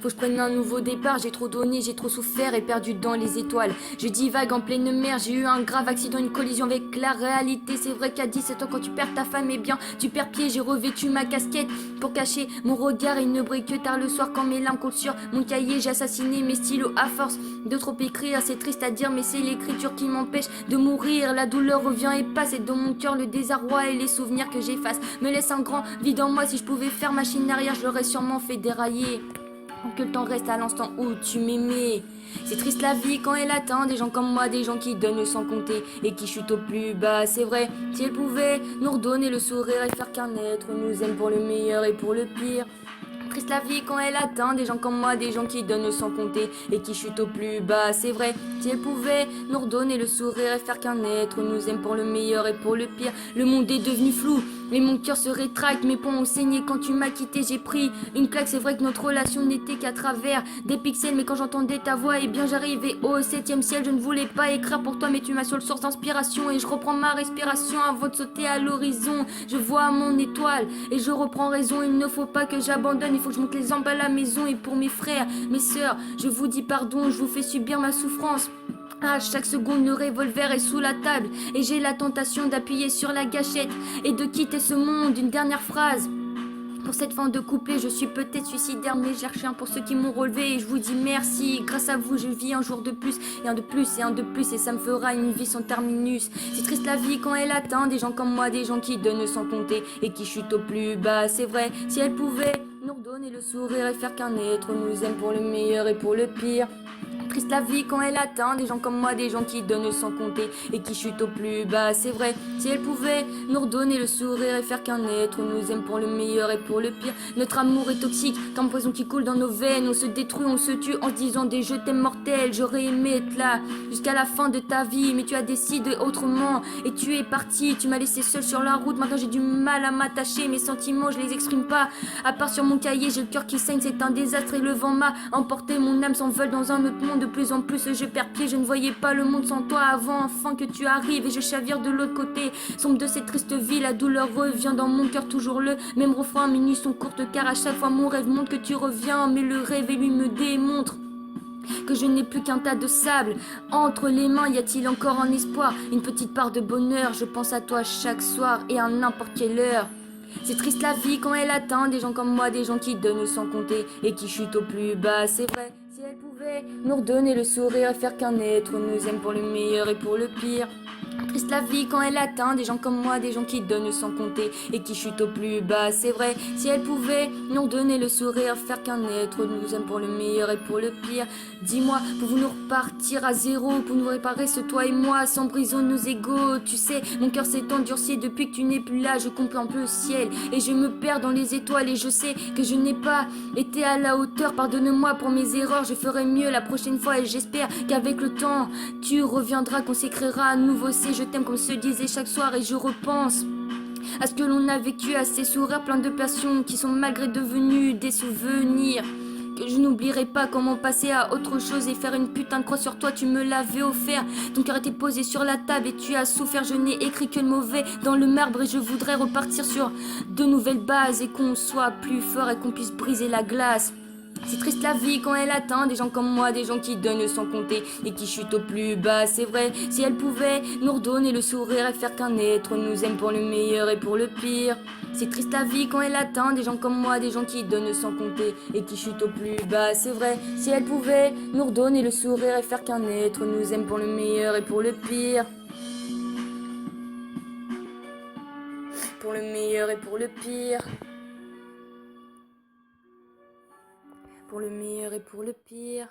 Faut que je prenne un nouveau départ, j'ai trop donné, j'ai trop souffert et perdu dans les étoiles. Je divague en pleine mer, j'ai eu un grave accident, une collision avec la réalité. C'est vrai qu'à 17 ans quand tu perds ta femme, eh bien tu perds pied. J'ai revêtu ma casquette pour cacher mon regard. Il ne brille que tard le soir quand mes larmes coulent sur mon cahier. J'ai assassiné mes stylos à force de trop écrire. C'est triste à dire mais c'est l'écriture qui m'empêche de mourir. La douleur revient et passe et dans mon cœur le désarroi et les souvenirs que j'efface me laissent un grand vide en moi. Si je pouvais faire machine arrière, je l'aurais sûrement fait dérailler. Que le temps reste à l'instant où tu m'aimais. C'est triste la vie quand elle atteint des gens comme moi, des gens qui donnent sans compter et qui chutent au plus bas. C'est vrai, si elle pouvait nous redonner le sourire et faire qu'un être nous aime pour le meilleur et pour le pire. Triste la vie quand elle atteint des gens comme moi, des gens qui donnent sans compter et qui chutent au plus bas. C'est vrai, si elle pouvait nous redonner le sourire et faire qu'un être nous aime pour le meilleur et pour le pire. Le monde est devenu flou et mon cœur se rétracte. Mes poings ont saigné quand tu m'as quitté, j'ai pris une claque. C'est vrai que notre relation n'était qu'à travers des pixels, mais quand j'entendais ta voix, eh bien j'arrivais au 7e ciel. Je ne voulais pas écrire pour toi, mais tu m'as seule source d'inspiration et je reprends ma respiration avant de sauter à l'horizon. Je vois mon étoile et je reprends raison. Il ne faut pas que j'abandonne, il faut que je monte les emballés à la maison. Et pour mes frères, mes sœurs, je vous dis pardon, je vous fais subir ma souffrance. À chaque seconde, le revolver est sous la table et j'ai la tentation d'appuyer sur la gâchette et de quitter ce monde. Une dernière phrase. Pour cette fin de couplet, je suis peut-être suicidaire, mais j'ai rien pour ceux qui m'ont relevé et je vous dis merci. Grâce à vous, je vis un jour de plus, et un de plus, et un de plus, et ça me fera une vie sans terminus. C'est triste la vie quand elle atteint des gens comme moi, des gens qui donnent sans compter et qui chutent au plus bas. C'est vrai, si elle pouvait nous redonner le sourire et faire qu'un être nous aime pour le meilleur et pour le pire. Triste la vie quand elle atteint des gens comme moi, des gens qui donnent sans compter et qui chutent au plus bas. C'est vrai, si elle pouvait nous redonner le sourire et faire qu'un être nous aime pour le meilleur et pour le pire. Notre amour est toxique, comme poison qui coule dans nos veines. On se détruit, on se tue en se disant des je t'aime mortels. J'aurais aimé être là jusqu'à la fin de ta vie, mais tu as décidé autrement et tu es parti. Tu m'as laissé seule sur la route, maintenant j'ai du mal à m'attacher. Mes sentiments, je les exprime pas, à part sur mon cahier. J'ai le cœur qui saigne, c'est un désastre et le vent m'a emporté. Mon âme s'envole dans un autre monde. De plus en plus je perds pied, je ne voyais pas le monde sans toi avant enfin que tu arrives et je chavire de l'autre côté. Sombre de cette triste vie, la douleur revient dans mon cœur, toujours le même refrain. Mes nuits sont courtes car à chaque fois mon rêve montre que tu reviens, mais le rêve lui me démontre que je n'ai plus qu'un tas de sable entre les mains. Y a-t-il encore un espoir, une petite part de bonheur? Je pense à toi chaque soir et à n'importe quelle heure. C'est triste la vie quand elle atteint des gens comme moi, des gens qui donnent sans compter et qui chutent au plus bas. C'est vrai, si elle pouvait nous redonner le sourire et faire qu'un être nous aime pour le meilleur et pour le pire. Triste la vie quand elle atteint des gens comme moi, des gens qui donnent sans compter et qui chutent au plus bas. C'est vrai, si elle pouvait nous redonner le sourire, faire qu'un être nous aime pour le meilleur et pour le pire. Dis-moi, pouvons-nous repartir à zéro, pour nous réparer ce toi et moi, sans brisons nos égaux? Tu sais, mon cœur s'est endurci depuis que tu n'es plus là. Je contemple le ciel et je me perds dans les étoiles et je sais que je n'ai pas été à la hauteur. Pardonne-moi pour mes erreurs, je ferai mieux la prochaine fois et j'espère qu'avec le temps tu reviendras, qu'on s'écrira à nouveau. C'est je t'aime comme se disait chaque soir et je repense à ce que l'on a vécu, à ces sourires pleins de passion qui sont malgré devenus des souvenirs que je n'oublierai pas. Comment passer à autre chose et faire une putain de croix sur toi, tu me l'avais offert. Ton cœur était posé sur la table et tu as souffert. Je n'ai écrit que le mauvais dans le marbre et je voudrais repartir sur de nouvelles bases et qu'on soit plus fort et qu'on puisse briser la glace. C'est triste la vie quand elle atteint des gens comme moi, des gens qui donnent sans compter et qui chutent au plus bas. C'est vrai, si elle pouvait nous redonner le sourire et faire qu'un être nous aime pour le meilleur et pour le pire. C'est triste la vie quand elle atteint des gens comme moi, des gens qui donnent sans compter et qui chutent au plus bas. C'est vrai, si elle pouvait nous redonner le sourire et faire qu'un être nous aime pour le meilleur et pour le pire. Pour le meilleur et pour le pire. Pour le meilleur et pour le pire.